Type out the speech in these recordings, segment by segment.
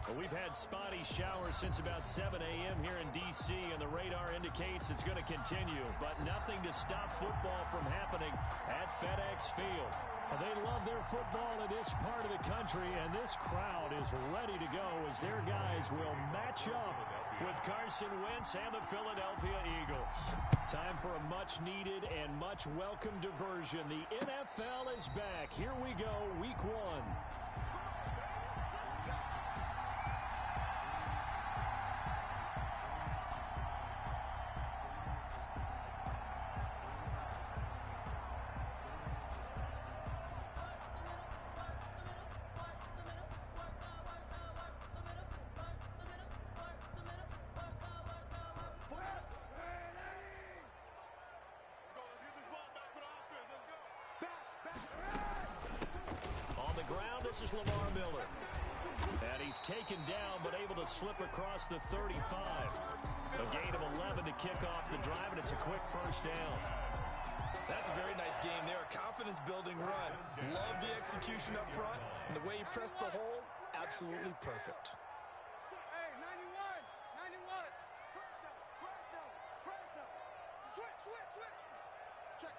Well, we've had spotty showers since about 7 a.m. here in D.C., and the radar indicates it's going to continue, but nothing to stop football from happening at FedEx Field. Well, they love their football in this part of the country, and this crowd is ready to go as their guys will match up with Carson Wentz and the Philadelphia Eagles. Time for a much-needed and much-welcome diversion. The NFL is back. Here we go, Week 1. This is Lamar Miller. And he's taken down but able to slip across the 35. A gain of 11 to kick off the drive, and it's a quick first down. That's a very nice game there. A confidence-building run. Love the execution up front. And the way he pressed the hole, absolutely perfect. Hey, 91. Switch. Check.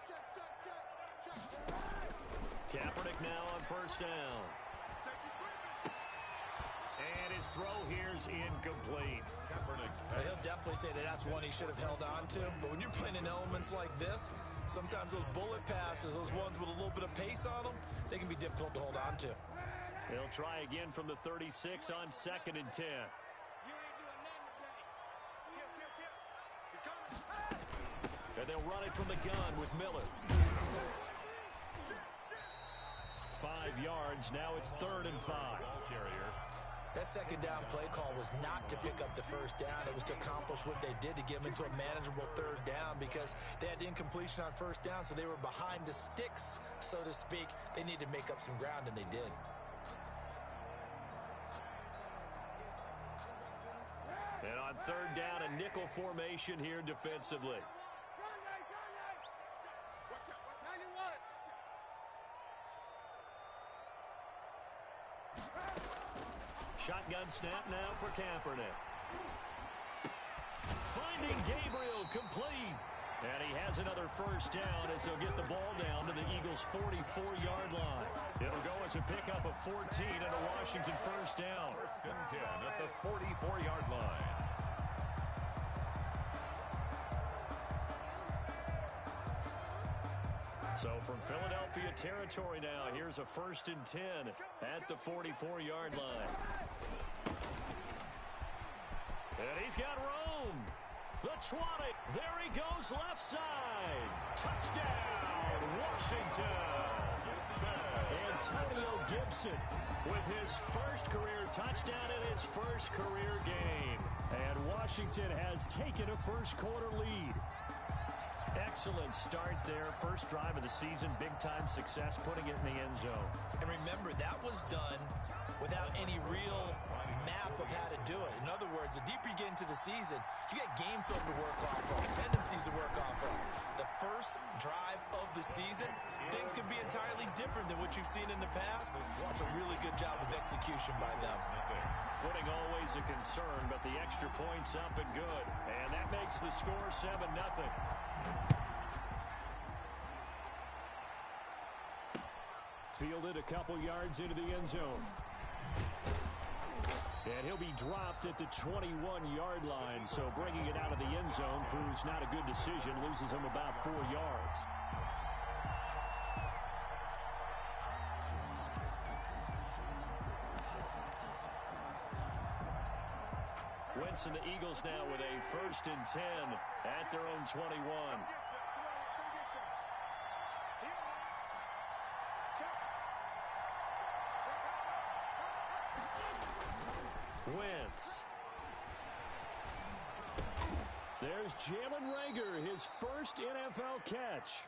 Kaepernick now on first down. And his throw here's incomplete. He'll definitely say that that's one he should have held on to. But when you're playing in elements like this, sometimes those bullet passes, those ones with a little bit of pace on them, they can be difficult to hold on to. He'll try again from the 36 on 2nd and 10. And they'll run it from the gun with Miller. 5 yards. Now it's 3rd and 5. That second down play call was not to pick up the first down. It was to accomplish what they did to get them into a manageable 3rd down because they had incompletion on first down, so they were behind the sticks, so to speak. They needed to make up some ground, and they did. And on 3rd down, a nickel formation here defensively. Shotgun snap now for Kaepernick. Finding Gabriel complete. And he has another first down as he'll get the ball down to the Eagles' 44-yard line. It'll go as a pickup of 14 and a Washington first down. 1st and 10 at the 44-yard line. So from Philadelphia territory now, here's a 1st and 10 at the 44-yard line. And he's got room. The 20. There he goes left side. Touchdown, Washington. Antonio Gibson with his first career touchdown in his first career game. And Washington has taken a first-quarter lead. Excellent start there. First drive of the season. Big-time success putting it in the end zone. And remember, that was done without any real map of how to do it. In other words, the deeper you get into the season, you got game film to work off of, tendencies to work off of. The first drive of the season, things can be entirely different than what you've seen in the past. That's a really good job of execution by them. Footing always a concern, but the extra point's up and good. And that makes the score 7-0. Fielded a couple yards into the end zone. And he'll be dropped at the 21-yard line, so bringing it out of the end zone proves not a good decision, loses him about 4 yards. Wentz and the Eagles now with a 1st and 10 at their own 21. Wentz. There's Jalen Reagor, his first NFL catch.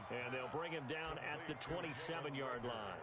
And they'll bring him down at the 27-yard line.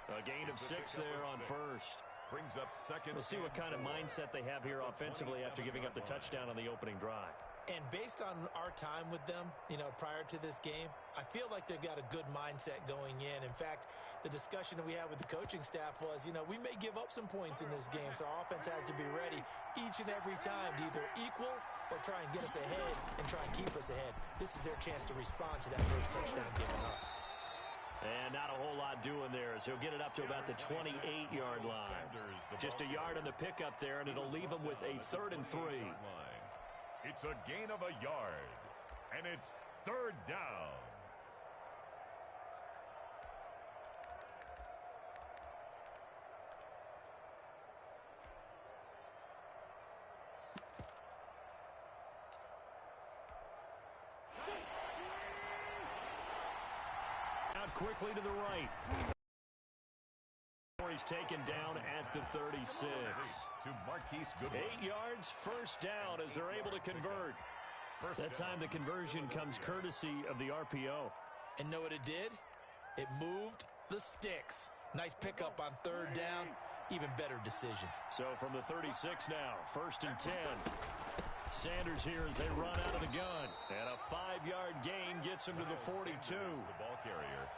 A gain of 6 there on first. Brings up 2nd. We'll see what kind of mindset they have here offensively after giving up the touchdown on the opening drive. And based on our time with them, prior to this game, I feel like they've got a good mindset going in. In fact, the discussion that we had with the coaching staff was, we may give up some points in this game, so our offense has to be ready each and every time to either equal or try and get us ahead and try and keep us ahead. This is their chance to respond to that first touchdown given up. And not a whole lot doing there, so he'll get it up to about the 28-yard line. Just a yard on the pickup there, and it'll leave him with a 3rd and 3. It's a gain of a yard, and it's 3rd down. Out quickly to the right. He's taken down at the 36. To Marquise Goodwin. 8 yards, first down as they're able to convert. That time the conversion comes courtesy of the RPO. And know what it did? It moved the sticks. Nice pickup on 3rd down. Even better decision. So from the 36 now, 1st and 10. Sanders here as they run out of the gun. And a 5-yard gain gets him to the 42. The ball carrier.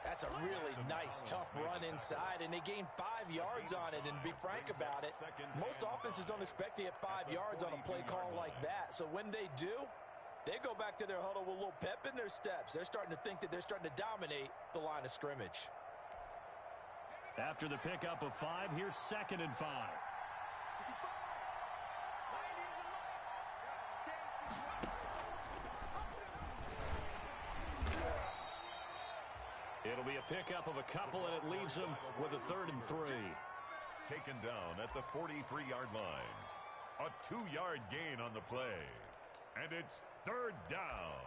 That's a really nice, tough run inside, and they gained 5 yards on it. And to be frank about it, most offenses don't expect to get 5 yards on a play call like that. So when they do, they go back to their huddle with a little pep in their steps. They're starting to think that they're starting to dominate the line of scrimmage. After the pickup of 5, here's 2nd and 5. It'll be a pickup of a couple, and it leaves him with a 3rd and 3. Taken down at the 43-yard line. A 2-yard gain on the play. And it's 3rd down.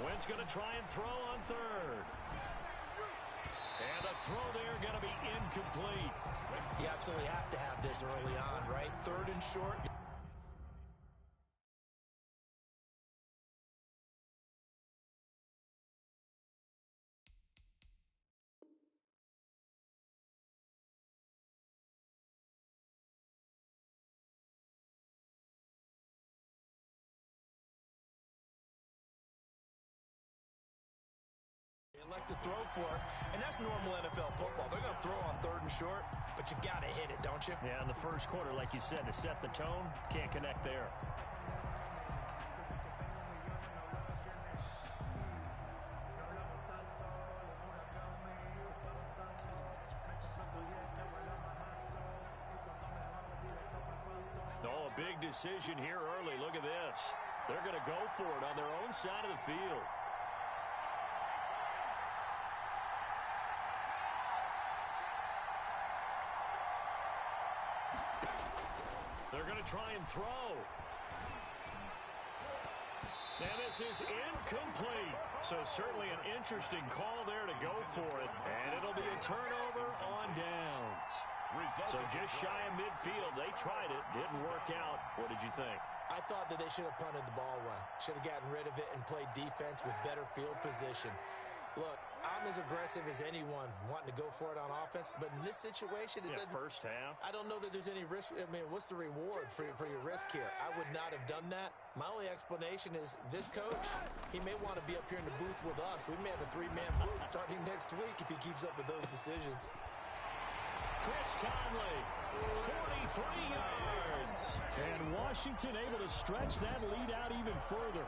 Wentz going to try and throw on 3rd. And the throw there going to be incomplete. You absolutely have to have this early on, right? 3rd and short. Elect to throw for it, and that's normal NFL football. They're going to throw on 3rd and short, but you've got to hit it, don't you? Yeah, in the first quarter, like you said, to set the tone, can't connect there. Oh, a big decision here early. Look at this. They're going to go for it on their own side of the field. They're going to try and throw. And this is incomplete. So certainly an interesting call there to go for it. And it'll be a turnover on downs. So just shy of midfield. They tried it. Didn't work out. What did you think? I thought that they should have punted the ball away. Should have gotten rid of it and played defense with better field position. Look, I'm as aggressive as anyone wanting to go for it on offense, but in this situation, it doesn't. First half. I don't know that there's any risk. I mean, what's the reward for your risk here? I would not have done that. My only explanation is this coach, he may want to be up here in the booth with us. We may have a 3-man booth starting next week if he keeps up with those decisions. Chris Conley, 43 yards. And Washington able to stretch that lead out even further.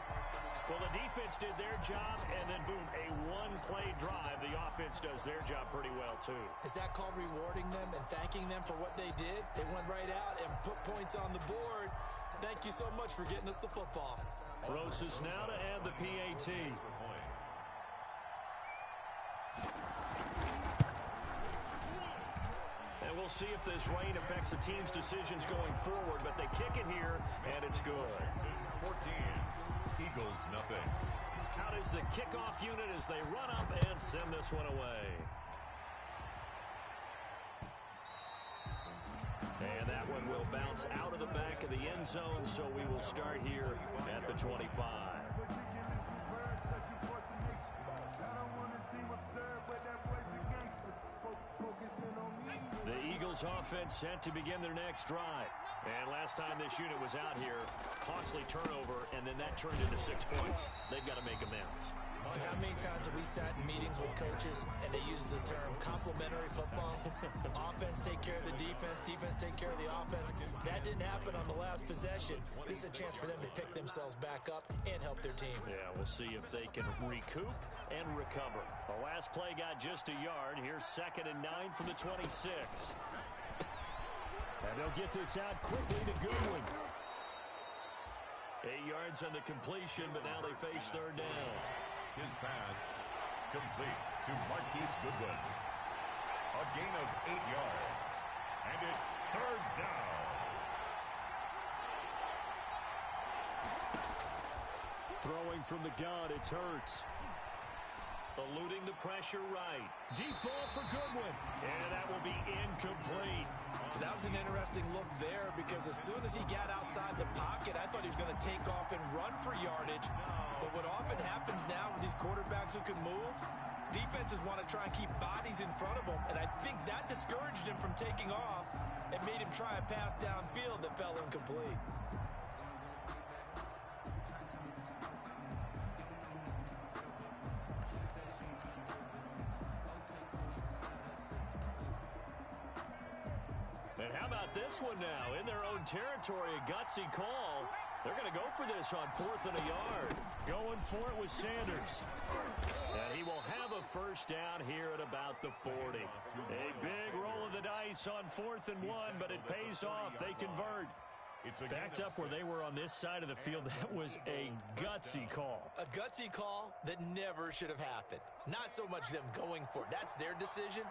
Well, the defense did their job, and then, boom, a one-play drive. The offense does their job pretty well, too. Is that called rewarding them and thanking them for what they did? They went right out and put points on the board. Thank you so much for getting us the football. Rosas now to add the PAT. And we'll see if this rain affects the team's decisions going forward, but they kick it here, and it's good. 14. Eagles, nothing. Out is the kickoff unit as they run up and send this one away. And that one will bounce out of the back of the end zone, so we will start here at the 25. The Eagles offense set to begin their next drive. And last time this unit was out here, costly turnover, and then that turned into 6 points. They've got to make amends. And how many times have we sat in meetings with coaches and they use the term complementary football? Offense take care of the defense, defense take care of the offense. That didn't happen on the last possession. This is a chance for them to pick themselves back up and help their team. Yeah, we'll see if they can recoup and recover. The last play got just a yard. Here's 2nd and 9 from the 26. And they'll get this out quickly to Goodwin. 8 yards on the completion, but now they face 3rd down. His pass complete to Marquise Goodwin. A gain of 8 yards. And it's 3rd down. Throwing from the gun, it's Hurts. Eluding the pressure right. Deep ball for Goodwin. And that will be incomplete. That was an interesting look there because as soon as he got outside the pocket, I thought he was going to take off and run for yardage. But what often happens now with these quarterbacks who can move, defenses want to try and keep bodies in front of them. And I think that discouraged him from taking off and made him try a pass downfield that fell incomplete. And how about this one now? In their own territory, a gutsy call. They're going to go for this on 4th and a yard. Going for it with Sanders. And he will have a first down here at about the 40. A big roll of the dice on 4th and 1, but it pays off. They convert. Backed up where they were on this side of the field, that was a gutsy call. A gutsy call that never should have happened. Not so much them going for it. That's their decision.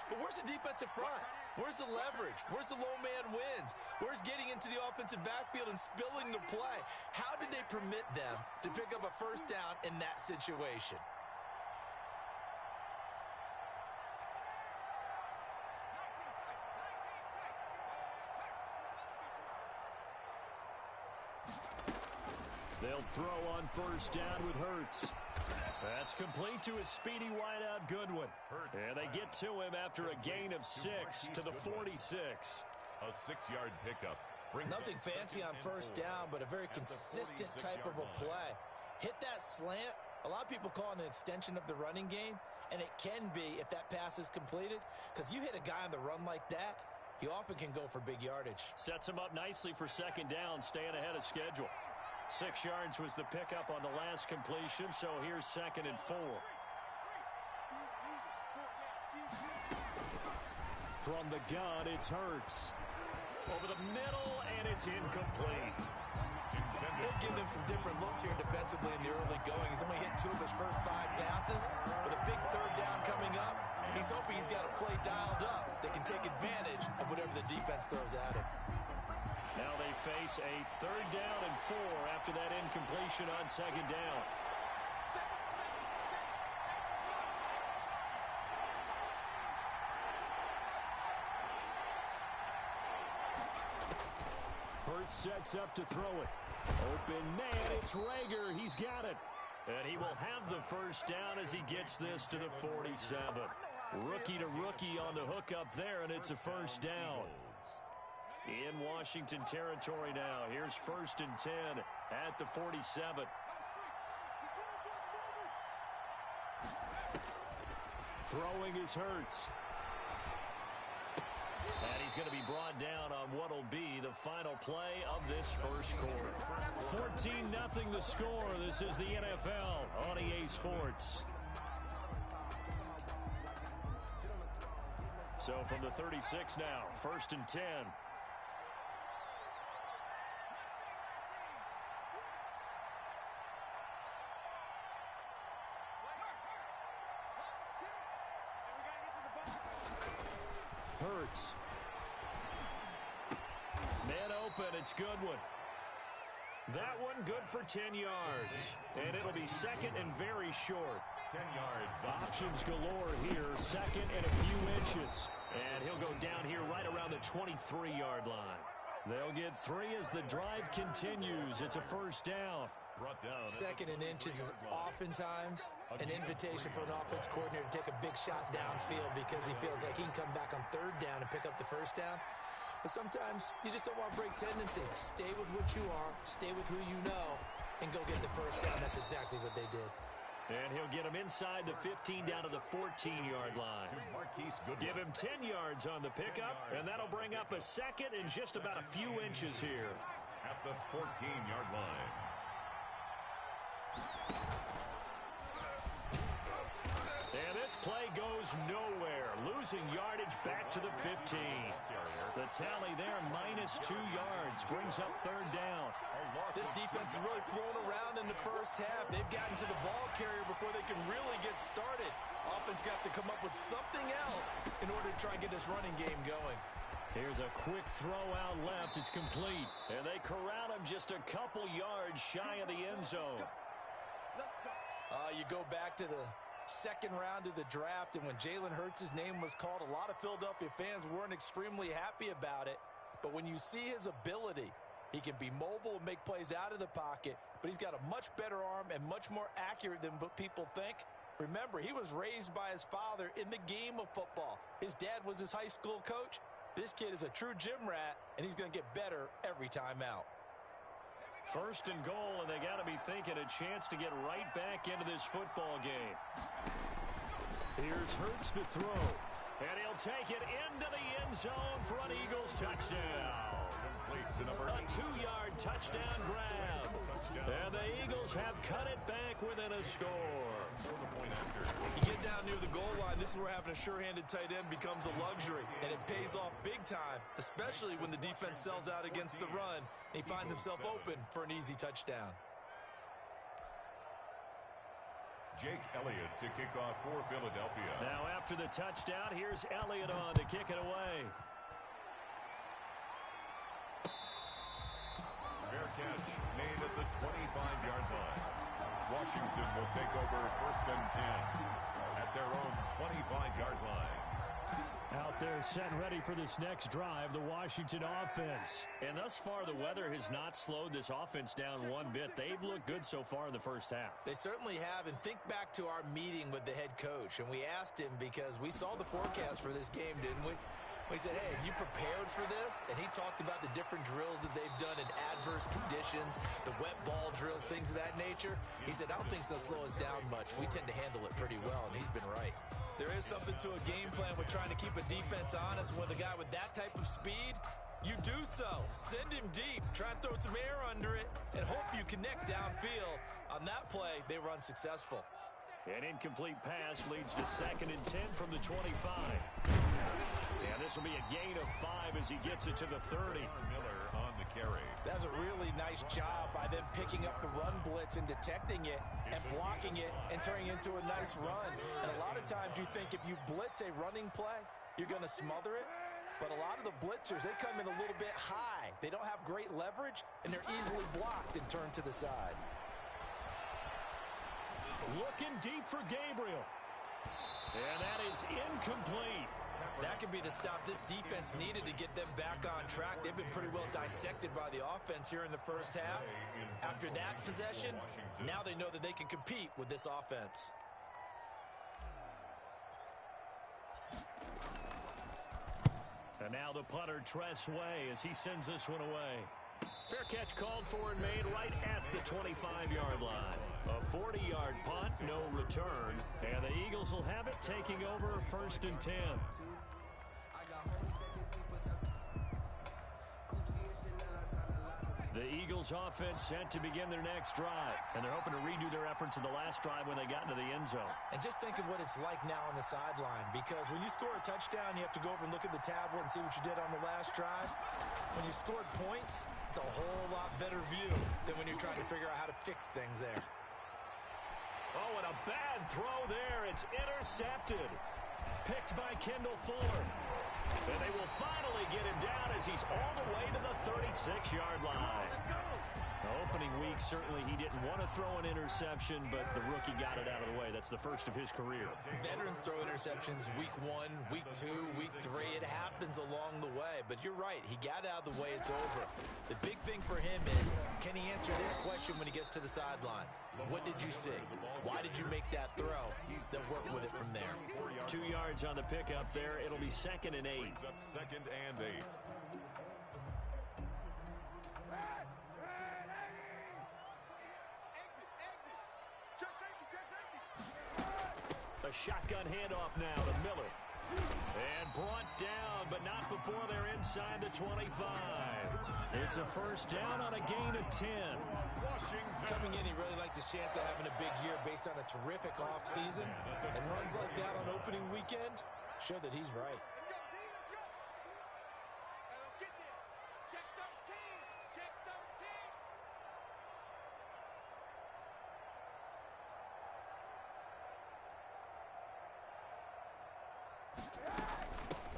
But where's the defensive front? Where's the leverage? Where's the low man wins? Where's getting into the offensive backfield and spilling the play? How did they permit them to pick up a first down in that situation? They'll throw on first down with Hurts. That's complete to his speedy wideout Goodwin. And they get to him after a gain of 6 to the 46. A 6-yard pickup. Nothing fancy on first down, but a very consistent type of a play. Hit that slant. A lot of people call it an extension of the running game, and it can be if that pass is completed, because you hit a guy on the run like that, he often can go for big yardage. Sets him up nicely for 2nd down, staying ahead of schedule. 6 yards was the pickup on the last completion, so here's 2nd and 4. From the gun, it's Hurts. Over the middle, and it's incomplete. They're giving him some different looks here defensively in the early going. He's only hit 2 of his first 5 passes. With a big 3rd down coming up, he's hoping he's got a play dialed up that can take advantage of whatever the defense throws at him. Now they face a 3rd down and 4 after that incompletion on 2nd down. Hurts sets up to throw it. Open man, it's Rager. He's got it. And he will have the first down as he gets this to the 47. Rookie to rookie on the hook up there, and it's a first down. In Washington territory now. Here's 1st and 10 at the 47. Throwing is Hurts. And he's going to be brought down on what will be the final play of this first quarter. 14-0 the score. This is the NFL on EA Sports. So from the 36 now, 1st and 10. Hurts. Man open, it's Goodwin. That one good for 10 yards. And it'll be 2nd and very short. 10 yards. Options galore here. 2nd and a few inches. And he'll go down here right around the 23-yard line. They'll get 3 as the drive continues. It's a first down. Brought down. Second and inches is oftentimes an invitation for an offense coordinator to take a big shot downfield because he feels like he can come back on third down and pick up the first down. But sometimes you just don't want to break tendency. Stay with what you are, stay with who you know, and go get the first down. That's exactly what they did. And he'll get him inside the 15 down to the 14-yard line. Give him 10 yards on the pickup, and that'll bring up a second and just about a few inches here. At the 14-yard line. And this play goes nowhere. Losing yardage back to the 15. The tally there, -2 yards, brings up third down. This defense is really thrown around in the first half. They've gotten to the ball carrier before they can really get started. Offense got to come up with something else in order to try and get this running game going. Here's a quick throw out left. It's complete. And they corral him just a couple yards shy of the end zone. You go back to the second round of the draft, and when Jalen Hurts' name was called, a lot of Philadelphia fans weren't extremely happy about it. But when you see his ability, he can be mobile and make plays out of the pocket, but he's got a much better arm and much more accurate than what people think. Remember, he was raised by his father in the game of football. His dad was his high school coach. This kid is a true gym rat, and he's going to get better every time out. First and goal, and they got to be thinking a chance to get right back into this football game. Here's Hurts to throw, and he'll take it into the end zone for an Eagles touchdown. A 2-yard touchdown grab. And the Eagles have cut it back within a score. You get down near the goal line, this is where having a sure-handed tight end becomes a luxury, and it pays off big time, especially when the defense sells out against the run, and he finds himself open for an easy touchdown. Jake Elliott to kick off for Philadelphia. Now after the touchdown, here's Elliott on to kick it away. Fair catch made at the 25-yard line. Washington will take over first and 10 at their own 25-yard line. Out there set and ready for this next drive, the Washington offense. And thus far, the weather has not slowed this offense down one bit. They've looked good so far in the first half. They certainly have, and think back to our meeting with the head coach, and we asked him because we saw the forecast for this game, didn't we? We said, hey, have you prepared for this? And he talked about the different drills that they've done in adverse conditions, the wet ball drills, things of that nature. He said, I don't think it's going to slow us down much. We tend to handle it pretty well, and he's been right. There is something to a game plan with trying to keep a defense honest. With a guy with that type of speed, you do so. Send him deep. Try and throw some air under it and hope you connect downfield. On that play, they were unsuccessful. An incomplete pass leads to 2nd and 10 from the 25. And this will be a gain of 5 as he gets it to the 30. Miller on the carry. That's a really nice job by them picking up the run blitz and detecting it and blocking it and turning it into a nice run. And a lot of times you think if you blitz a running play, you're going to smother it. But a lot of the blitzers, they come in a little bit high. They don't have great leverage, and they're easily blocked and turned to the side. Looking deep for Gabriel. And that is incomplete. That could be the stop this defense needed to get them back on track. They've been pretty well dissected by the offense here in the first half. After that possession, now they know that they can compete with this offense. And now the punter Tress Way as he sends this one away. Fair catch called for and made right at the 25-yard line. A 40-yard punt, no return. And the Eagles will have it taking over 1st and 10. The Eagles offense set to begin their next drive. And they're hoping to redo their efforts in the last drive when they got into the end zone. And just think of what it's like now on the sideline, because when you score a touchdown, you have to go over and look at the tablet and see what you did on the last drive. When you scored points, it's a whole lot better view than when you're trying to figure out how to fix things there. Oh, and a bad throw there. It's intercepted. Picked by Kendall Fuller. And they will finally get him down as he's all the way to the 36-yard line. Opening week, certainly he didn't want to throw an interception, but the rookie got it out of the way. That's the first of his career. Veterans throw interceptions week 1, week 2, week 3. It happens along the way. But you're right. He got out of the way. It's over. The big thing for him is, can he answer this question when he gets to the sideline? What did you see? Why did you make that throw? Then work with it from there. 2 yards on the pickup there. It'll be 2nd and 8. Up 2nd and 8. A shotgun handoff now to Miller. And brought down, but not before they're inside the 25. It's a first down on a gain of 10. Coming in, he really liked his chance of having a big year based on a terrific offseason. And runs like that on opening weekend show that he's right.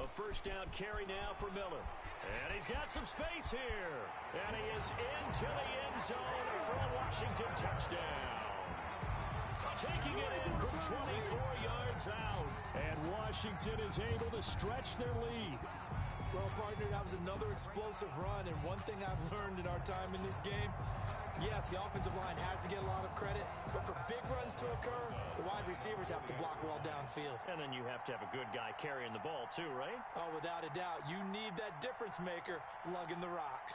A first down carry now for Miller. And he's got some space here. And he is into the end zone for a Washington touchdown. Taking it in from 24 yards out. And Washington is able to stretch their lead. Well, partner, that was another explosive run. And one thing I've learned in our time in this game, yes, the offensive line has to get a lot of credit, but for big runs to occur, the wide receivers have to block well downfield. And then you have to have a good guy carrying the ball too, right? Oh, without a doubt. You need that difference maker lugging the rock.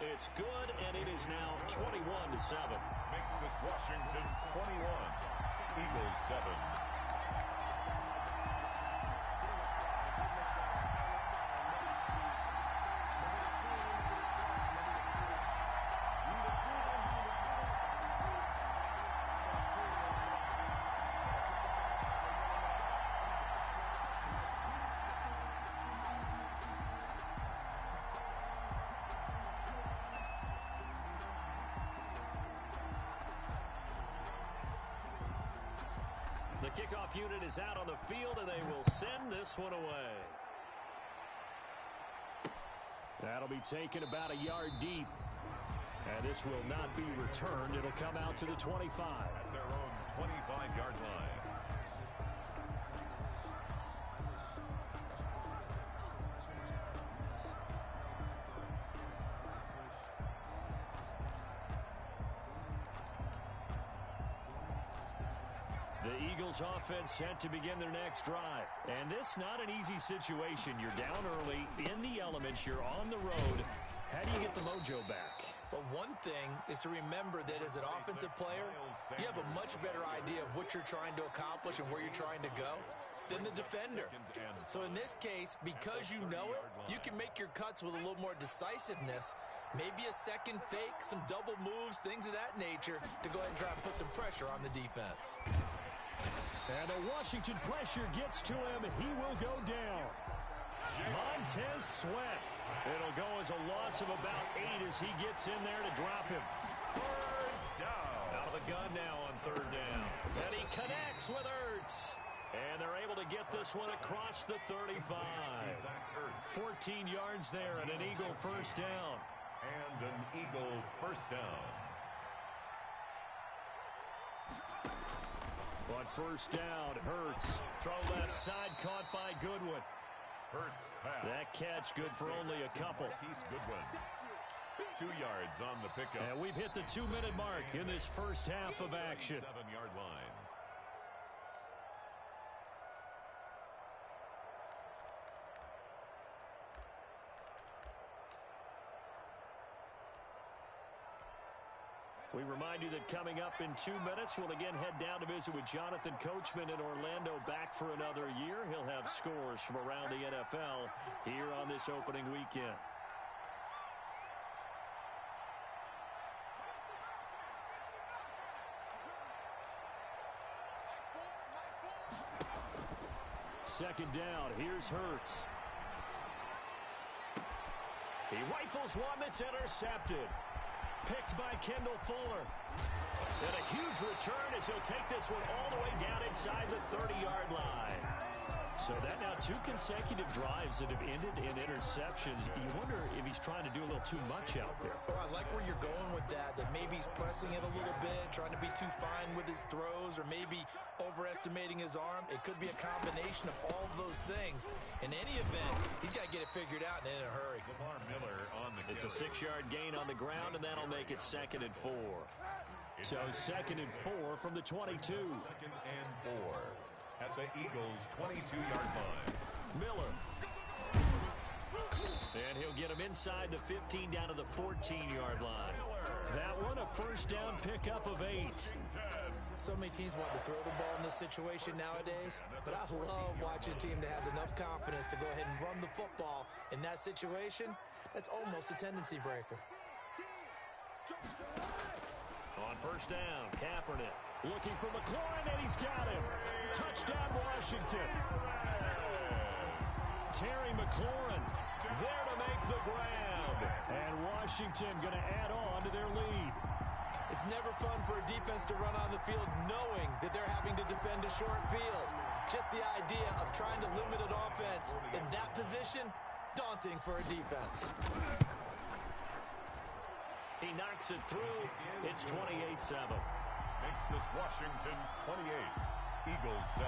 It's good, and it is now 21-7. Makes this Washington 21. Eagles 7. The kickoff unit is out on the field, and they will send this one away. That'll be taken about a yard deep. And this will not be returned. It'll come out to the 25. At their own 25-yard line. The Eagles offense set to begin their next drive. And this not an easy situation. You're down early, in the elements, you're on the road. How do you get the mojo back? But one thing is to remember that as an offensive player, you have a much better idea of what you're trying to accomplish and where you're trying to go than the defender. So in this case, because you know it, you can make your cuts with a little more decisiveness. Maybe a second fake, some double moves, things of that nature to go ahead and try and put some pressure on the defense. And a Washington pressure gets to him. He will go down. Montez Sweat. It'll go as a loss of about 8 as he gets in there to drop him. Third down. Out of the gun now on third down. And he connects with Ertz. And they're able to get this one across the 35. 14 yards there and an Eagle first down. And an Eagle first down. On first down, Hurts. Throw left side, caught by Goodwin. Hurts pass. That catch good for only a couple. He's Goodwin. 2 yards on the pickup. And we've hit the 2-minute mark in this first half of action. 7-yard line. We remind you that coming up in 2 minutes, we'll again head down to visit with Jonathan Coachman in Orlando, back for another year. He'll have scores from around the NFL here on this opening weekend. Second down, here's Hurts. He rifles one that's intercepted. Picked by Kendall Fuller. And a huge return as he'll take this one all the way down inside inside the 30-yard line. So that now 2 consecutive drives that have ended in interceptions. You wonder if he's trying to do a little too much out there. Well, I like where you're going with that maybe he's pressing it a little bit, trying to be too fine with his throws, or maybe overestimating his arm. It could be a combination of all of those things. In any event, he's got to get it figured out and in a hurry. Miller on the It's a 6-yard gain on the ground, and that'll make it 2nd and 4. So 2nd and 4 from the 22. 2nd and 4 at the Eagles' 22-yard line. Miller. And he'll get him inside the 15 down to the 14-yard line. That one a first down pickup of 8. So many teams want to throw the ball in this situation nowadays, but I love watching a team that has enough confidence to go ahead and run the football. In that situation, that's almost a tendency breaker. On first down, Kaepernick looking for McLaurin, and he's got him. Touchdown, Washington. Terry McLaurin there to make the ground. And Washington going to add on to their lead. It's never fun for a defense to run on the field knowing that they're having to defend a short field. Just the idea of trying to limit an offense in that position, daunting for a defense. He knocks it through. It's 28-7. Makes this Washington 28, Eagles 7.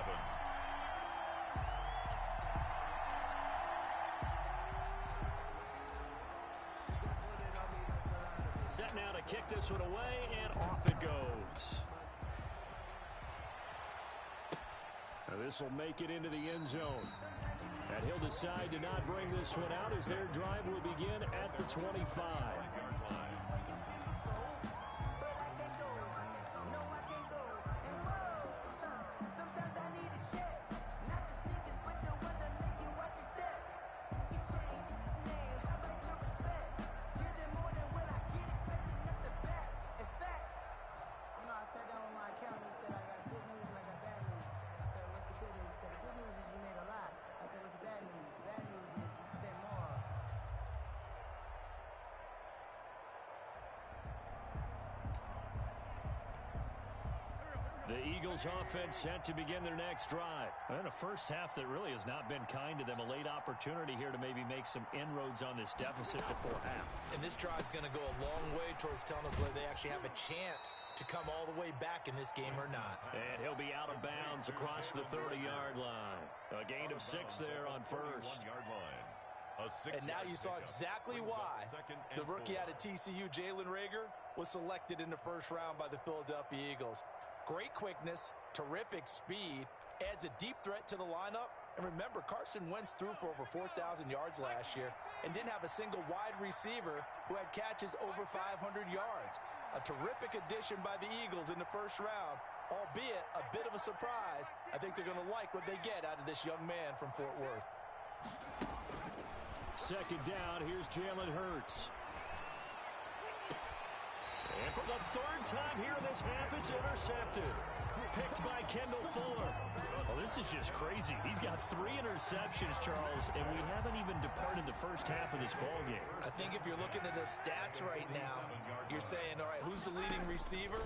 Set now to kick this one away, and off it goes. Now this will make it into the end zone. And he'll decide to not bring this one out as their drive will begin at the 25. The Eagles offense set to begin their next drive. And a first half that really has not been kind to them. A late opportunity here to maybe make some inroads on this deficit before half. And this drive's going to go a long way towards telling us whether they actually have a chance to come all the way back in this game or not. And he'll be out of bounds across the 30-yard line. A gain of 6 there on first. And now you saw exactly why the rookie out of TCU, Jalen Reagor, was selected in the first round by the Philadelphia Eagles. Great quickness, terrific speed, adds a deep threat to the lineup. And remember, Carson Wentz threw for over 4,000 yards last year and didn't have a single wide receiver who had catches over 500 yards. A terrific addition by the Eagles in the first round, albeit a bit of a surprise. I think they're going to like what they get out of this young man from Fort Worth. Second down, here's Jalen Hurts. And for the 3rd time here in this half, it's intercepted. Picked by Kendall Fuller. Well, this is just crazy. He's got 3 interceptions, Charles, and we haven't even departed the first half of this ballgame. I think if you're looking at the stats right now, you're saying, all right, who's the leading receiver?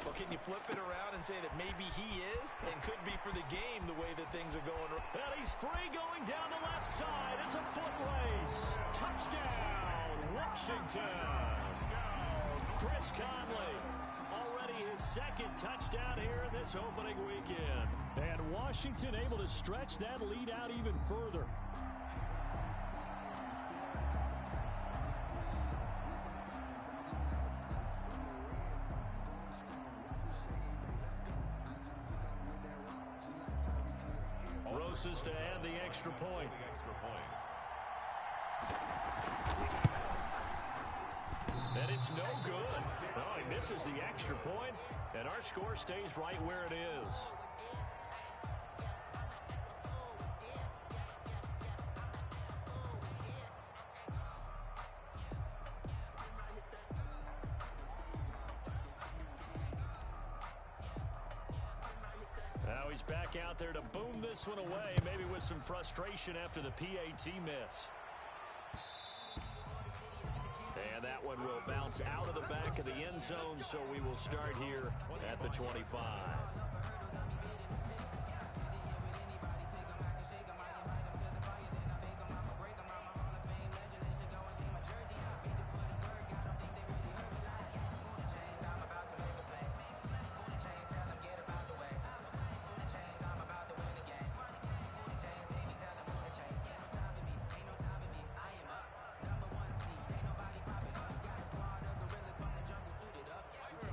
Well, can you flip it around and say that maybe he is and could be for the game the way that things are going? And he's free going down the left side. It's a foot race. Touchdown, Washington. Chris Conley, already his 2nd touchdown here in this opening weekend. And Washington able to stretch that lead out even further. Rosas to add the extra point. And it's no good. Oh, he misses the extra point, and our score stays right where it is. Now he's back out there to boom this one away, maybe with some frustration after the PAT miss. And that one will bounce out of the back of the end zone, so we will start here at the 25.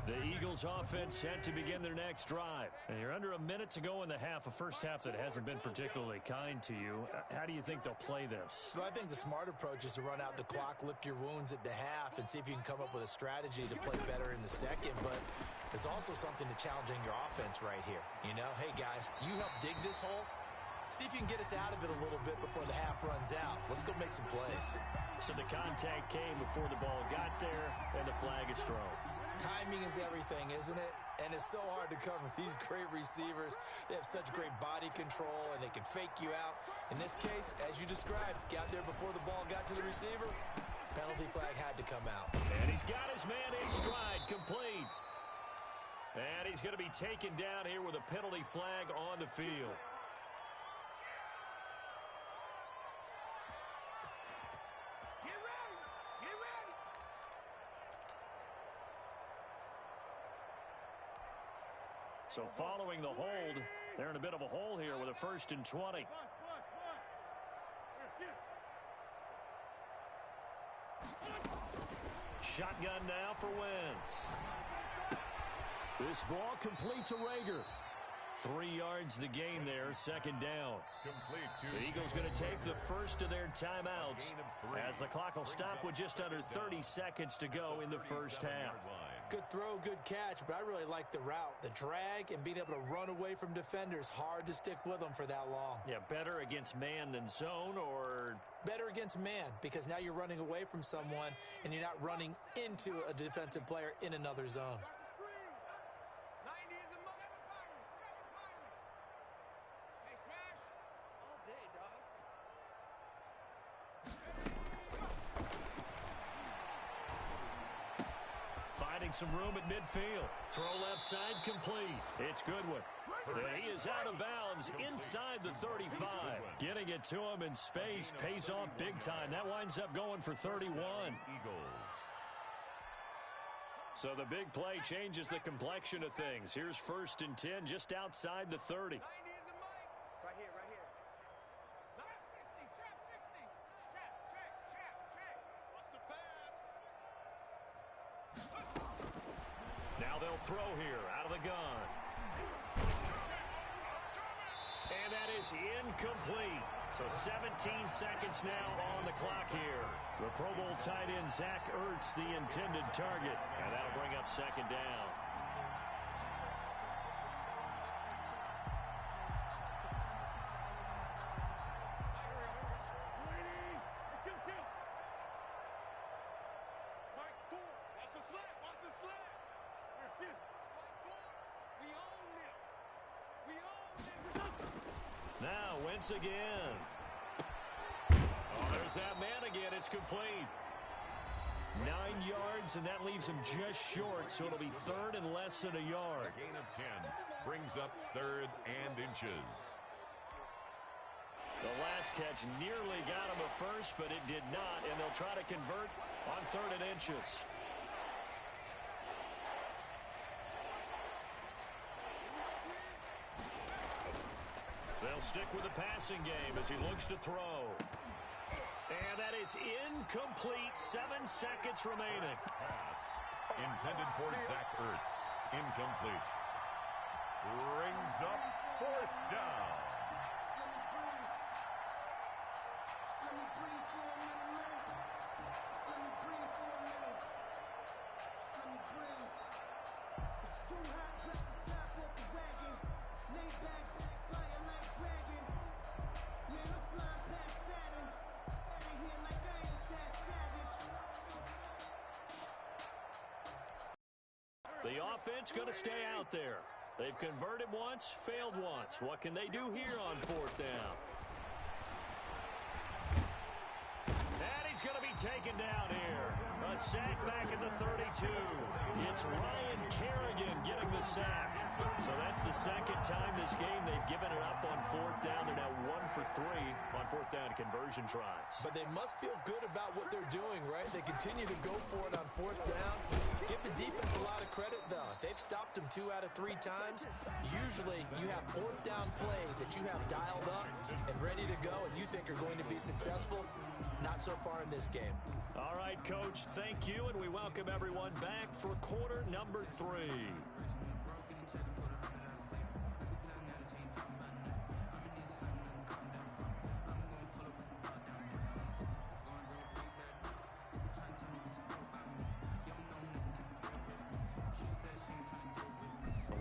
The Eagles offense set to begin their next drive. And you're under a minute to go in the half, a first half that hasn't been particularly kind to you. How do you think they'll play this? Well, I think the smart approach is to run out the clock, lick your wounds at the half, and see if you can come up with a strategy to play better in the second. But there's also something to challenging your offense right here. You know, hey, guys, you help dig this hole. See if you can get us out of it a little bit before the half runs out. Let's go make some plays. So the contact came before the ball got there, and the flag is thrown. Timing is everything, isn't it? And it's so hard to cover these great receivers. They have such great body control, and they can fake you out. In this case, as you described, got there before the ball got to the receiver. Penalty flag had to come out. And he's got his man in stride, complete. And he's going to be taken down here with a penalty flag on the field. So following the hold, they're in a bit of a hole here with a 1st and 20. Shotgun now for Wentz. This ball complete to Rager. 3 yards the gain there, 2nd down. The Eagles going to take the first of their timeouts as the clock will stop with just under 30 seconds to go in the first half. Good throw, good catch, but I really like the route. The drag and being able to run away from defenders. Hard to stick with them for that long. Yeah, better against man than zone, or? Better against man, because now you're running away from someone and you're not running into a defensive player in another zone. Some room at midfield. Throw left side complete. It's Goodwin. He is out of bounds inside the 35. Getting it to him in space pays off big time. That winds up going for 31. So the big play changes the complexion of things. Here's 1st and 10 just outside the 30. Right here. Trap 60. Check. Watch the pass. Now they'll throw here out of the gun. And that is incomplete. So 17 seconds now on the clock here. The Pro Bowl tight end Zach Ertz, the intended target. And that'll bring up 2nd down. Now Wentz again. Oh, there's that man again. It's complete. 9 yards, and that leaves him just short, so it'll be 3rd and less than a yard. A gain of 10 brings up 3rd and inches. The last catch nearly got him a first, but it did not, and they'll try to convert on 3rd and inches. They'll stick with the passing game as he looks to throw. And that is incomplete. 7 seconds remaining. Pass intended for Zach Ertz. Incomplete. Rings up 4th down. The offense going to stay out there. They've converted once, failed once. What can they do here on 4th down? And he's going to be taken down here. A sack back at the 32. It's Ryan Kerrigan getting the sack. So that's the 2nd time this game they've given it up on 4th down. They're now 1 for 3 on 4th down conversion tries. But they must feel good about what they're doing, right? They continue to go for it on 4th down. Give the defense a lot of credit, though. They've stopped them 2 out of 3 times. Usually, you have 4th down plays that you have dialed up and ready to go and you think are going to be successful, not so far in this game. All right, Coach, thank you, and we welcome everyone back for quarter number 3.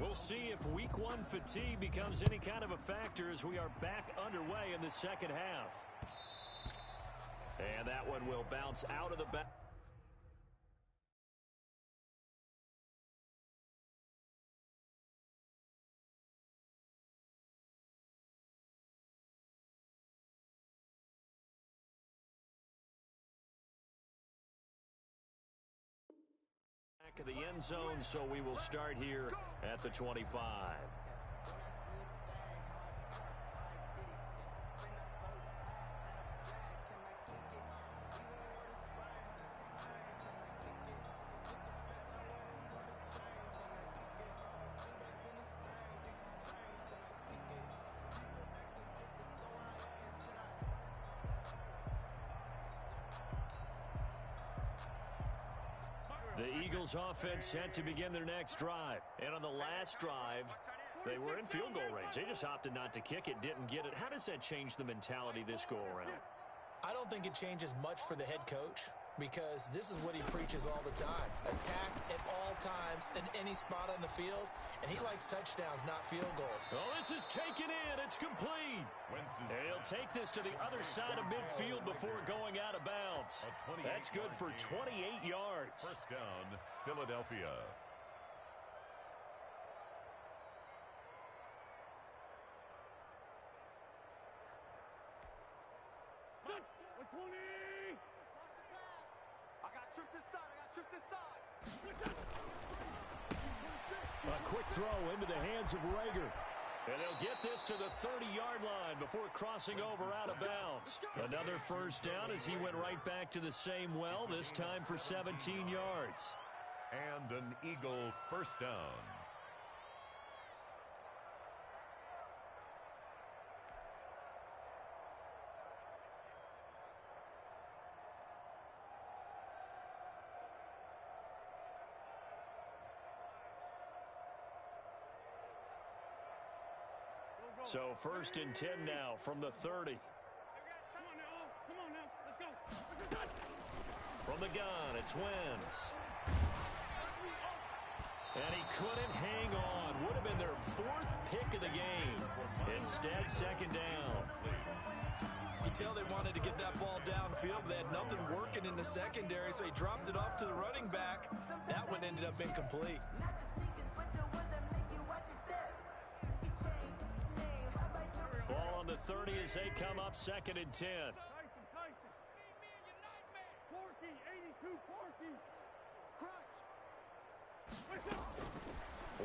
We'll see if week 1 fatigue becomes any kind of a factor as we are back underway in the second half. And that one will bounce out of the back. Of the end zone, so we will start here at the 25. The Eagles offense set to begin their next drive. And on the last drive, they were in field goal range. They just opted not to kick it, didn't get it. How does that change the mentality this go around? I don't think it changes much for the head coach because this is what he preaches all the time. Attack at all times in any spot on the field, and he likes touchdowns, not field goal. Oh, this is taken in. It's complete. And he'll take this to the other side of midfield before going out of bounds. That's good for 28 yards. First down, Philadelphia. A quick throw into the hands of Rager. And they'll get this to the 30-yard line before crossing over out of bounds. Another first down as he went right back to the same well, this time for 17 yards. And an Eagle first down. So first and 10 now from the 30. Come on now. Let's go. From the gun, it's Wentz. And he couldn't hang on. Would have been their 4th pick of the game. Instead, second down. You can tell they wanted to get that ball downfield. They had nothing working in the secondary, so he dropped it off to the running back. That one ended up incomplete. Ball on the 30 as they come up second and 10.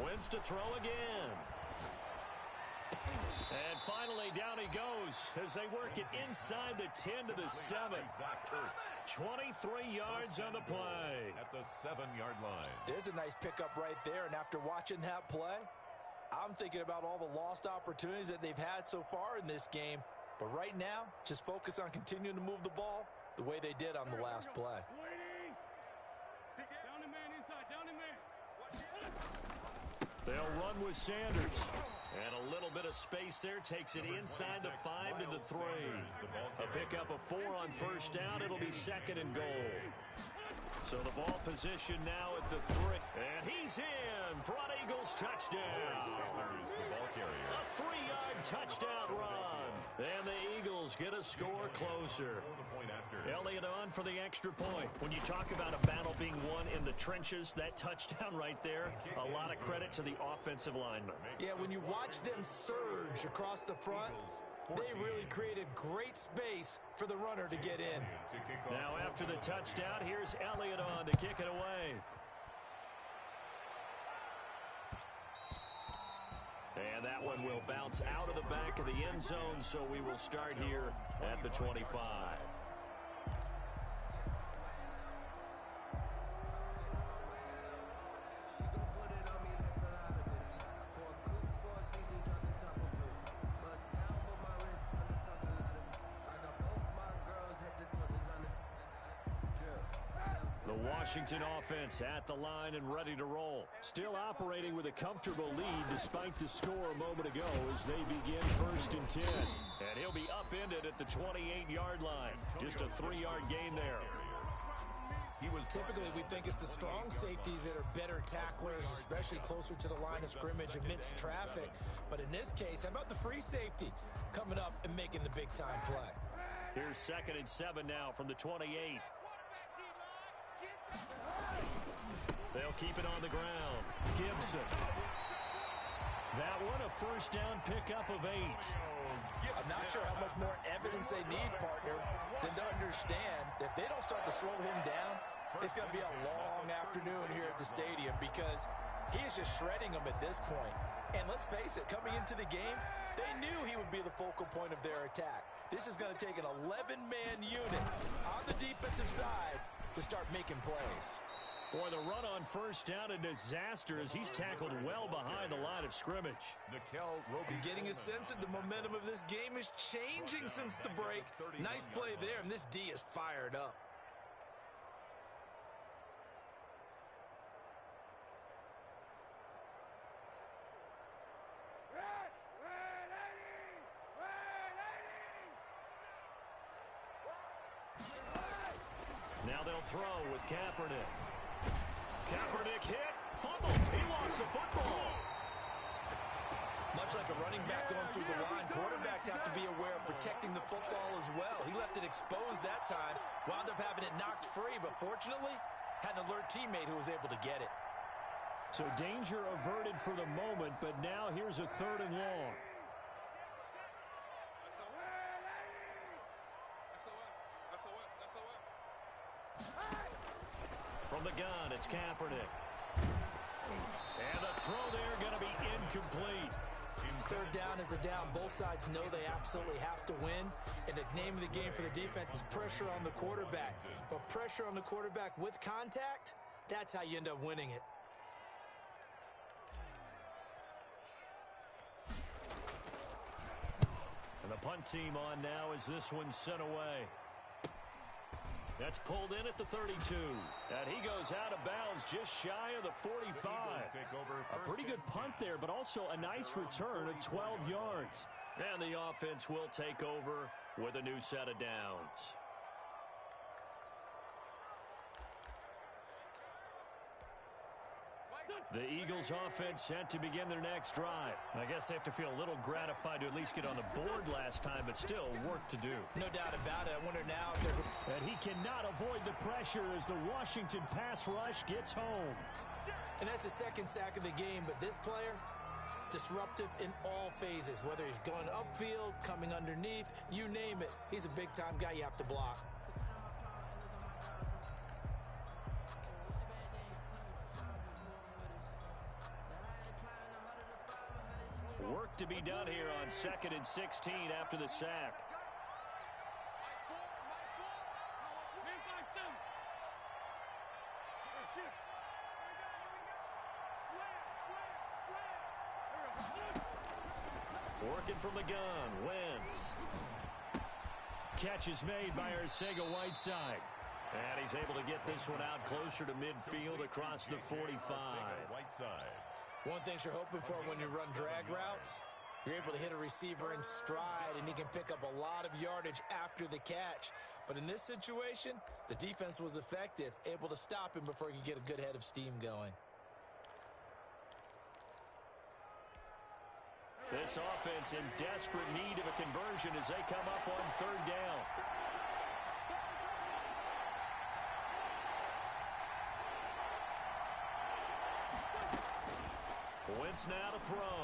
Wins to throw again. And finally down he goes as they work it inside the 10 to the 7. 23 yards on the play. At the 7-yard line. There's a nice pickup right there, and after watching that play, I'm thinking about all the lost opportunities that they've had so far in this game. But right now, just focus on continuing to move the ball the way they did on the last play. Down the man inside. Down the man. They'll run with Sanders. And a little bit of space there takes it inside the 5 to the 3. A pickup of 4 on first down. It'll be second and goal. So the ball position now at the 3. And he's in for an Eagles touchdown. A 3-yard touchdown run. And the Eagles get a score closer. Elliott on for the extra point. When you talk about a battle being won in the trenches, that touchdown right there, a lot of credit to the offensive lineman. Yeah, when you watch them surge across the front, they really created great space for the runner to get in. Now after the touchdown, here's Elliott on to kick it away. And that one will bounce out of the back of the end zone, so we will start here at the 25. The Washington offense at the line and ready to roll. Still operating with a comfortable lead despite the score a moment ago as they begin 1st and 10. And he'll be upended at the 28-yard line. Just a 3-yard gain there. Typically, we think it's the strong safeties that are better tacklers, especially closer to the line of scrimmage amidst traffic. But in this case, how about the free safety coming up and making the big-time play? Here's 2nd and 7 now from the 28. They'll keep it on the ground. Gibson. That one a 1st down pickup of 8. I'm not sure how much more evidence they need, partner, than to understand that if they don't start to slow him down, it's going to be a long afternoon here at the stadium because he is just shredding them at this point. And let's face it, coming into the game, they knew he would be the focal point of their attack. This is going to take an 11-man unit on the defensive side to start making plays. Boy, the run on 1st down a disaster as he's tackled well behind the line of scrimmage. I'm getting a sense that the momentum of this game is changing since the break. Nice play there, and this D is fired up. Now they'll throw with Kaepernick. Kaepernick hit, fumble. He lost the football. Much like a running back going through the line, quarterbacks have to be aware of protecting the football as well. He left it exposed that time, wound up having it knocked free, but fortunately, had an alert teammate who was able to get it. So danger averted for the moment, but now here's a 3rd and long. From the gun, it's Kaepernick. And the throw there going to be incomplete. 3rd down is a down. Both sides know they absolutely have to win. And the name of the game for the defense is pressure on the quarterback. But pressure on the quarterback with contact, that's how you end up winning it. And the punt team on now as this one's sent away. That's pulled in at the 32. And he goes out of bounds just shy of the 45. A pretty good punt there, but also a nice return of 12 yards. And the offense will take over with a new set of downs. The Eagles offense set to begin their next drive. I guess they have to feel a little gratified to at least get on the board last time, but still work to do. No doubt about it. I wonder now if they're... And he cannot avoid the pressure as the Washington pass rush gets home. And that's the 2nd sack of the game, but this player, disruptive in all phases, whether he's going upfield, coming underneath, you name it. He's a big-time guy you have to block. Work to be done here on 2nd and 16 after the sack. Working from the gun, Wentz. Catch is made by Arcega-Whiteside. And he's able to get this one out closer to midfield across the 45. Whiteside. One thing you're hoping for when you run drag routes, you're able to hit a receiver in stride, and he can pick up a lot of yardage after the catch. But in this situation, the defense was effective, able to stop him before he could get a good head of steam going. This offense in desperate need of a conversion as they come up on 3rd down. Wentz now to throw.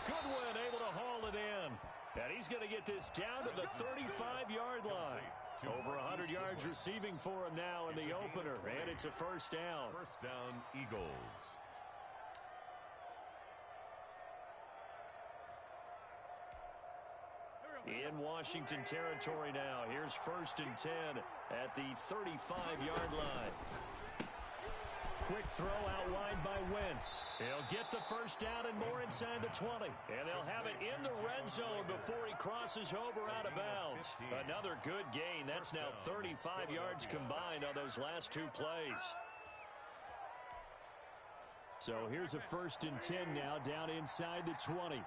Goodwin able to haul it in. And he's going to get this down to the 35-yard line. Over 100 yards receiving for him now in the opener. And it's a 1st down. 1st down, Eagles. In Washington territory now. Here's 1st and 10 at the 35-yard line. quick throw out wide by Wentz. He'll get the first down and more inside the 20. And they'll have it in the red zone before he crosses over out of bounds. Another good gain. That's now 35 yards combined on those last two plays. So here's a 1st and 10 now down inside the 20.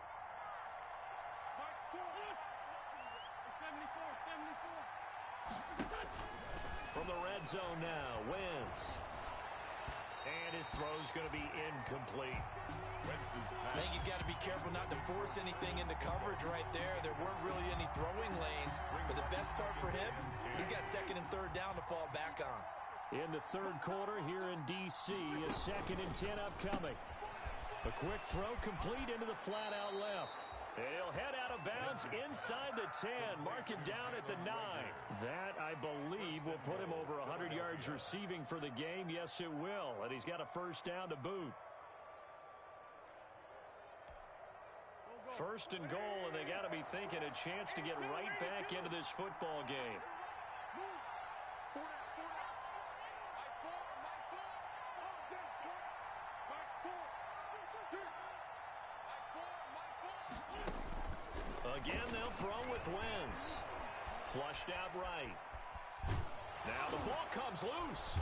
From the red zone now, Wentz. And his throw's going to be incomplete. I think he's got to be careful not to force anything into coverage right there. There weren't really any throwing lanes. But the best part for him, he's got 2nd and 3rd down to fall back on. In the 3rd quarter here in D.C., a 2nd and 10 upcoming. A quick throw complete into the flat out left. He'll head out of bounds inside the 10. Mark it down at the 9. That, I believe, will put him over 100 yards receiving for the game. Yes, it will. And he's got a 1st down to boot. 1st and goal, and they got to be thinking a chance to get right back into this football game. Again, they'll throw with Wentz. Flushed out right. Now the ball comes loose.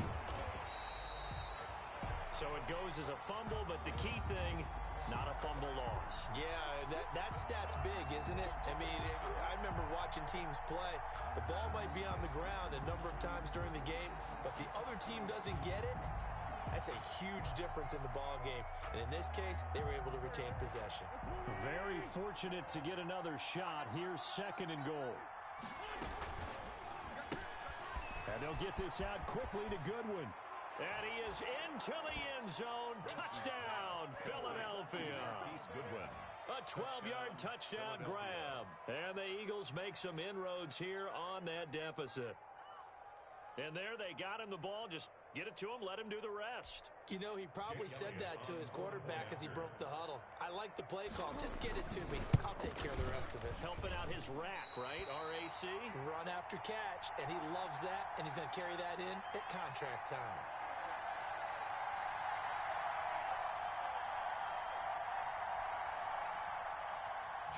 So it goes as a fumble, but the key thing, not a fumble loss. Yeah, that stat's big, isn't it? I mean, I remember watching teams play. The ball might be on the ground a number of times during the game, but the other team doesn't get it. That's a huge difference in the ball game. And in this case, they were able to retain possession. Very fortunate to get another shot. Here's 2nd and goal. And they'll get this out quickly to Goodwin. And he is into the end zone. Touchdown, Philadelphia. Goodwin. A 12-yard touchdown grab. And the Eagles make some inroads here on that deficit. And there they got him the ball. Just get it to him, let him do the rest. You know, he probably said that to his quarterback as he broke the huddle. I like the play call. Just get it to me. I'll take care of the rest of it. Helping out his rack, right? RAC? Run after catch, and he loves that, and he's going to carry that in at contract time.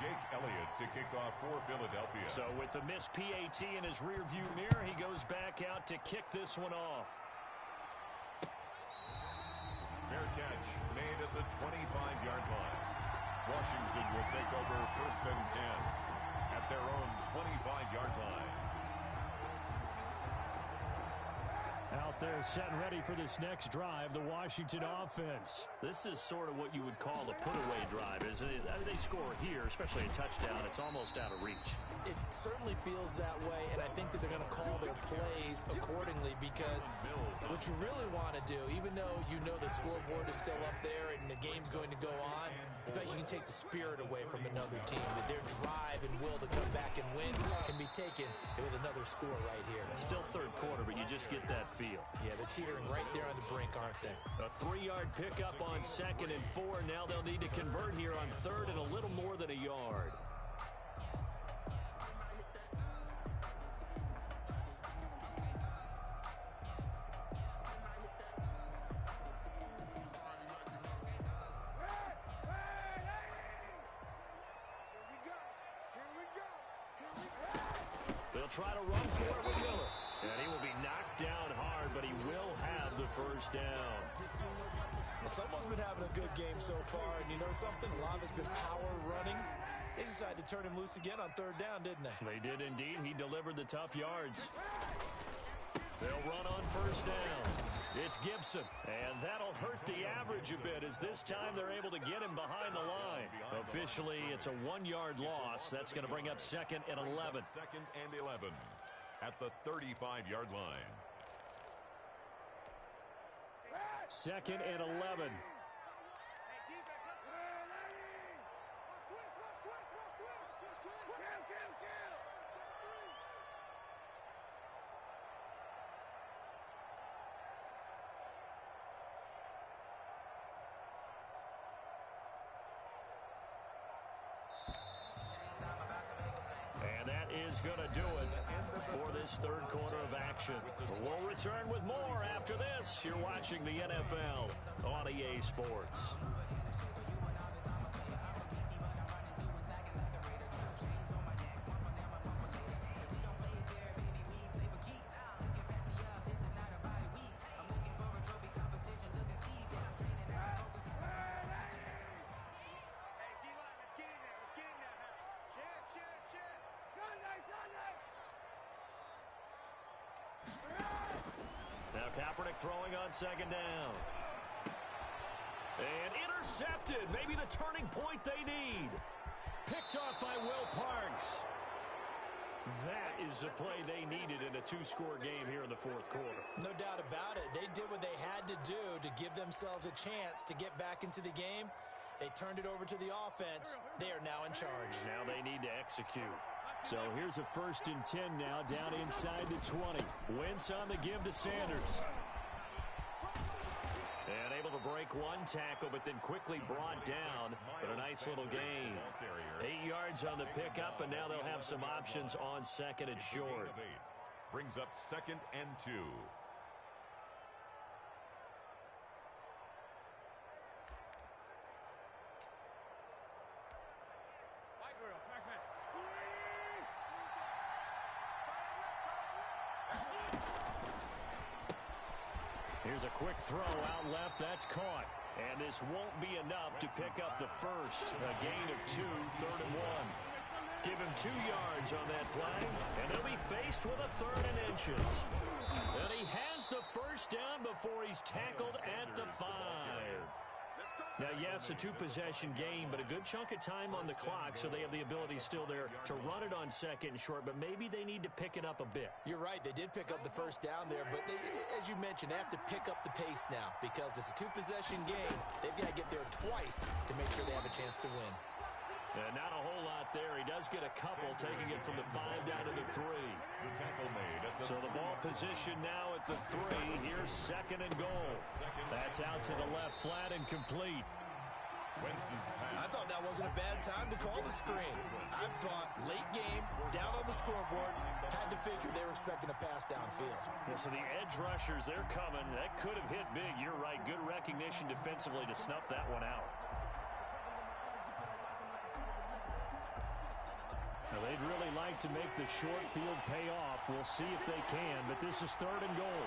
Jake Elliott to kick off for Philadelphia. So with the missed PAT in his rearview mirror, he goes back out to kick this one off. Fair catch made at the 25-yard line. Washington will take over 1st and 10 at their own 25-yard line. Out there set and ready for this next drive, the Washington offense. This is sort of what you would call a put-away drive, isn't it? They score here, especially a touchdown. It's almost out of reach. It certainly feels that way, and I think that they're going to call their plays accordingly because what you really want to do, even though you know the scoreboard is still up there and the game's going to go on, in fact, you can take the spirit away from another team, that their drive and will to come back and win can be taken with another score right here. Still 3rd quarter, but you just get that feel. Yeah, they're teetering right there on the brink, aren't they? A 3-yard pickup on 2nd and 4. Now they'll need to convert here on 3rd and a little more than a yard. They'll try to run for it with Miller. And he will be knocked down hard, but he will have the 1st down. Well, someone's been having a good game so far, and you know something? A lot of it's been power running. They decided to turn him loose again on 3rd down, didn't they? They did indeed. He delivered the tough yards. They'll run on 1st down. It's Gibson, and that'll hurt the average a bit as this time they're able to get him behind the line. Officially, it's a 1-yard loss. That's going to bring up 2nd and 11. 2nd and 11 at the 35-yard line. 2nd and 11. is going to do it for this third quarter of action. We'll return with more after this. You're watching the NFL on EA Sports. Throwing on second down. And intercepted. Maybe the turning point they need. Picked off by Will Parks. That is the play they needed in a two-score game here in the fourth quarter. No doubt about it. They did what they had to do to give themselves a chance to get back into the game. They turned it over to the offense. They are now in charge. Now they need to execute. So here's a 1st and 10 now down inside the 20. Wentz on the give to Sanders. And able to break one tackle, but then quickly brought down. But a nice little gain. 8 yards on the pickup, and now they'll have some options on second and short. Brings up 2nd and 2. Here's a quick throw out left. That's caught. And this won't be enough to pick up the first. A gain of 2, 3rd and 1. Give him 2 yards on that play, and they'll be faced with a 3rd and inches. And he has the first down before he's tackled at the 5. Now, yes, a two-possession game, but a good chunk of time on the clock, so they have the ability still there to run it on second and short, but maybe they need to pick it up a bit. You're right. They did pick up the first down there, but they, as you mentioned, they have to pick up the pace now because it's a two-possession game. They've got to get there twice to make sure they have a chance to win. Not a whole lot there. He does get a couple, taking it from the 5 down to the 3. So the ball position now at the 3. Here's 2nd and goal. That's out to the left, flat and complete. I thought that wasn't a bad time to call the screen. I thought late game, down on the scoreboard, had to figure they were expecting a pass downfield. Yeah, so the edge rushers, they're coming. That could have hit big. You're right. Good recognition defensively to snuff that one out. Now, they'd really like to make the short field pay off. We'll see if they can, but this is 3rd and goal.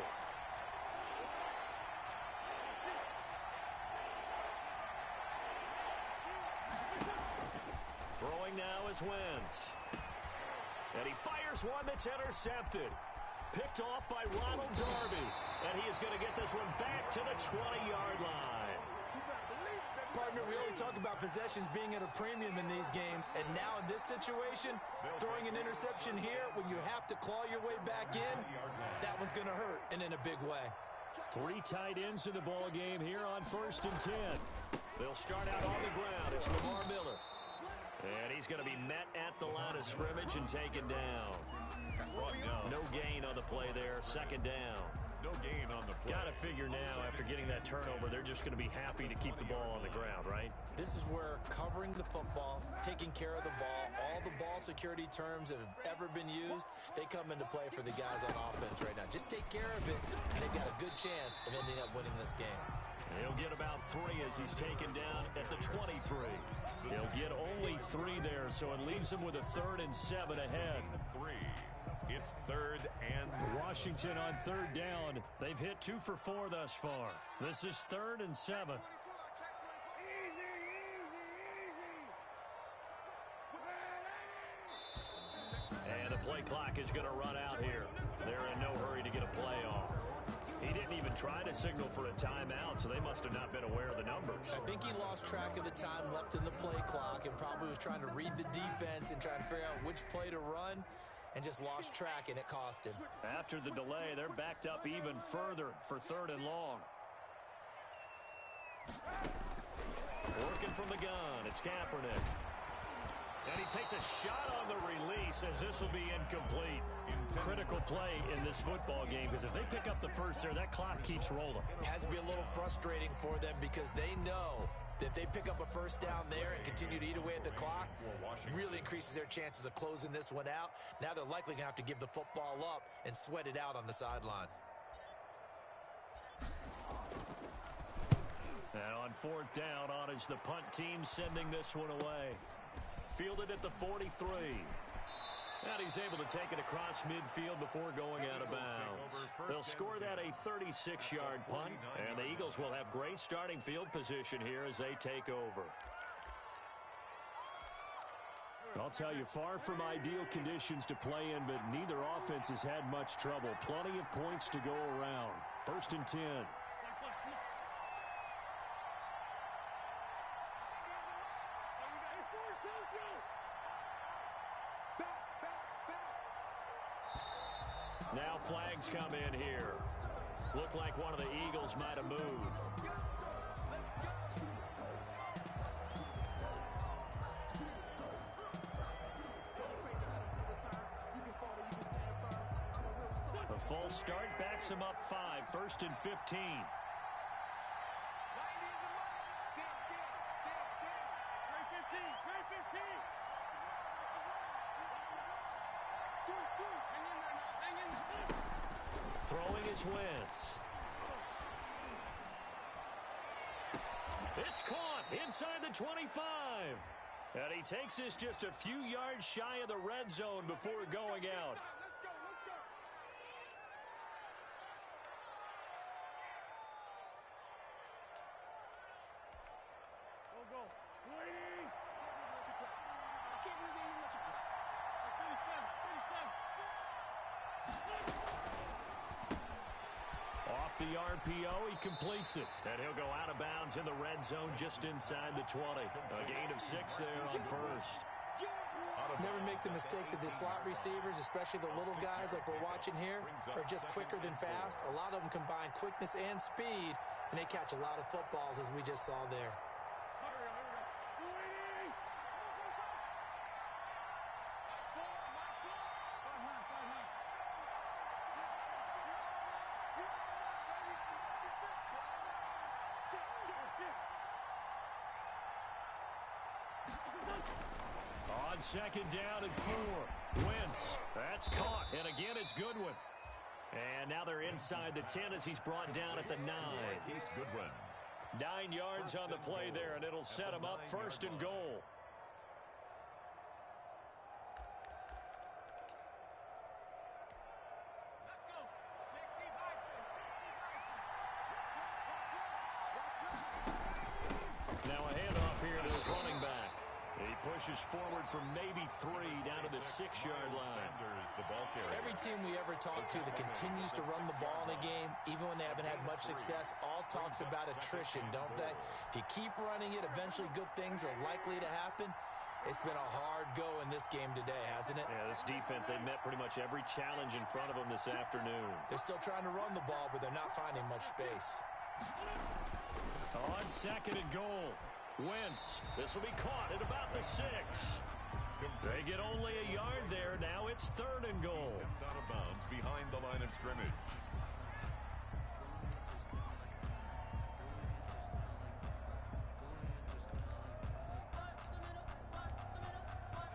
Throwing now is Wentz. And he fires one that's intercepted. Picked off by Ronald Darby. And he is going to get this one back to the 20-yard line. Partner, we always talk about possessions being at a premium in these games, and now in this situation, throwing an interception here when you have to claw your way back in, that one's going to hurt, and in a big way. 3 tight ends in the ball game here on 1st and 10. They'll start out on the ground. It's Lamar Miller. And he's going to be met at the line of scrimmage and taken down. No gain on the play there. 2nd down. No gain on the play. Got to figure now, after getting that turnover, they're just going to be happy to keep the ball on the ground, right? This is where covering the football, taking care of the ball, all the ball security terms that have ever been used, they come into play for the guys on offense right now. Just take care of it, and they've got a good chance of ending up winning this game. He'll get about 3 as he's taken down at the 23. He'll get only 3 there, so it leaves him with a 3rd and 7 ahead. 3. It's 3rd and Washington on 3rd down. They've hit 2 for 4 thus far. This is 3rd and 7. And the play clock is going to run out here. They're in no hurry to get a play off. He didn't even try to signal for a timeout, so they must have not been aware of the numbers. I think he lost track of the time left in the play clock and probably was trying to read the defense and trying to figure out which play to run, and just lost track, and it cost him. After the delay, they're backed up even further for 3rd and long. Working from the gun, it's Kaepernick. And he takes a shot on the release as this will be incomplete. Critical play in this football game because if they pick up the first there, that clock keeps rolling. It has to be a little frustrating for them because they know If they pick up a first down there and continue to eat away at the clock, really increases their chances of closing this one out. Now they're likely going to have to give the football up and sweat it out on the sideline. And on fourth down, on is the punt team sending this one away. Fielded at the 43. And he's able to take it across midfield before going out of bounds. They'll score that a 36-yard punt, and the Eagles will have great starting field position here as they take over. I'll tell you, far from ideal conditions to play in, but neither offense has had much trouble. Plenty of points to go around. 1st and 10. Now flags come in here. Looked like one of the Eagles might have moved. A false start backs him up 5. 1st and 15. Throwing is Wentz. It's caught inside the 25. And he takes us just a few yards shy of the red zone before going out. Off the RPO, he completes it. And he'll go out of bounds in the red zone just inside the 20. A gain of 6 there on first. Never make the mistake that the slot receivers, especially the little guys like we're watching here, are just quicker than fast. A lot of them combine quickness and speed, and they catch a lot of footballs, as we just saw there. On 2nd down and 4. Wentz. That's caught. And again, it's Goodwin. And now they're inside the 10 as he's brought down at the 9. He's Goodwin. 9 yards on the play there, and it'll set him up 1st and goal. Now a handoff here to his running back. He pushes forward from maybe 3 down to the 6-yard line. The ball carrier. Every team we ever talk to that continues to run the ball in a game, even when they haven't had much success, all talks about attrition, don't they? If you keep running it, eventually good things are likely to happen. It's been a hard go in this game today, hasn't it? Yeah, this defense, they met pretty much every challenge in front of them this afternoon. They're still trying to run the ball, but they're not finding much space. On 2nd and goal. Wentz. This will be caught at about the 6. They get only a yard there. Now it's 3rd and goal. Steps out of bounds behind the line of scrimmage.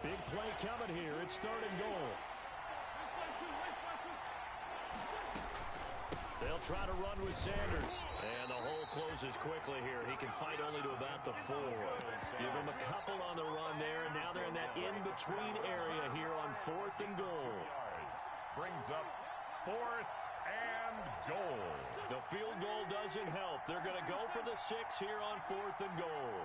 Big play coming here. It's 3rd and goal. They'll try to run with Sanders. And the hole closes quickly here. He can fight only to about the 4. Give him a couple on the run there, and now they're in that in-between area here on 4th and goal. Brings up 4th and goal. The field goal doesn't help. They're going to go for the 6 here on 4th and goal.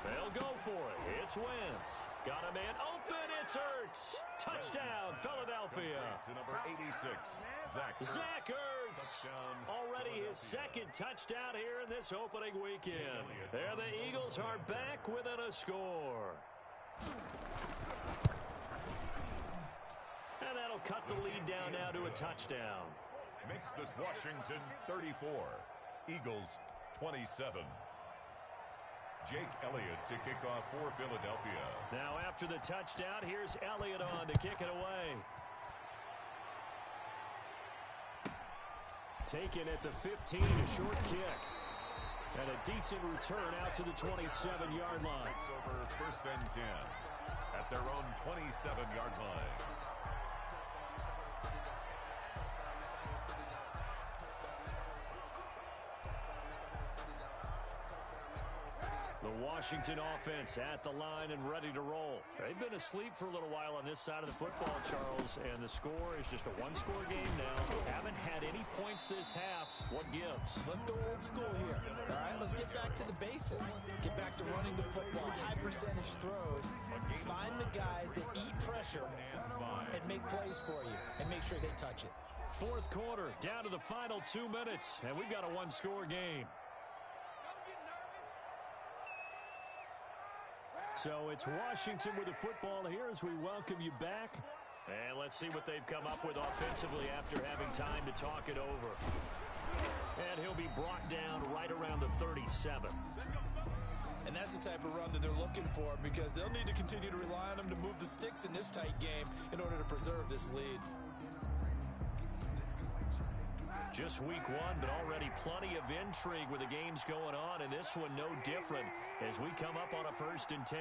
They'll go for it. It's Wentz. Got a man open. It's Ertz. Touchdown, Philadelphia. To number 86, Zach Ertz. Already his 2nd touchdown here in this opening weekend. There the Eagles are back within a score. And that'll cut the lead down now to a touchdown. makes this Washington 34, Eagles 27. Jake Elliott to kick off for Philadelphia. Now after the touchdown, here's Elliott on to kick it away. Taken at the 15, a short kick. And a decent return out to the 27-yard line. Takes over first and 10 at their own 27-yard line. The Washington offense at the line and ready to roll. They've been asleep for a little while on this side of the football, Charles, and the score is just a one-score game now. Haven't had any points this half. What gives? Let's go old school here. All right, let's get back to the basics. Get back to running the football, high percentage throws. Find the guys that eat pressure and make plays for you and make sure they touch it. Fourth quarter, down to the final 2 minutes, and we've got a one-score game. So it's Washington with the football here as we welcome you back. And let's see what they've come up with offensively after having time to talk it over. And he'll be brought down right around the 37. And that's the type of run that they're looking for because they'll need to continue to rely on him to move the sticks in this tight game in order to preserve this lead. Just week one, but already plenty of intrigue with the games going on, and this one no different as we come up on a 1st and 10.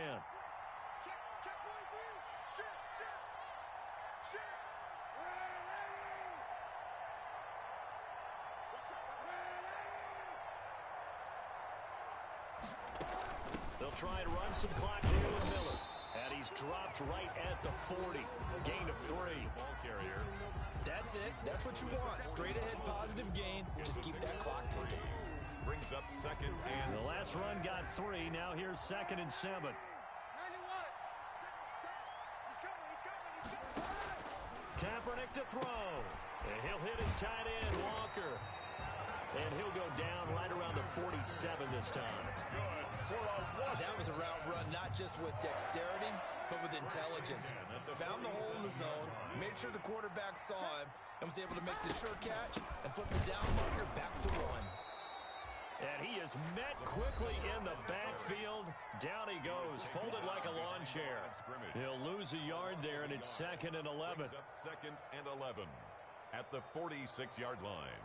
They'll try and run some clock here with Miller. And he's dropped right at the 40. Gain of 3. Ball carrier. That's it. That's what you want. Straight ahead, positive gain. Just keep that clock ticking. Brings up second and The last run got 3. Now here's 2nd and 7. Kaepernick to throw. And he'll hit his tight end, Walker. And he'll go down right around the 47 this time. That was a route run not just with dexterity, but with intelligence. Found the hole in the zone, made sure the quarterback saw him, and was able to make the sure catch and flip the down marker back to 1. And he is met quickly in the backfield. Down he goes, folded like a lawn chair. He'll lose a yard there, and it's 2nd and 11. brings up second and 11 at the 46-yard line.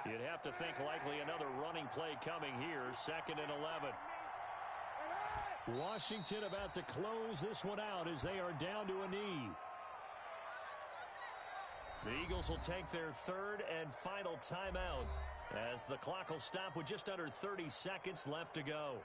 You'd have to think likely another running play coming here. 2nd and 11. Washington about to close this one out as they are down to a knee. The Eagles will take their 3rd and final timeout as the clock will stop with just under 30 seconds left to go.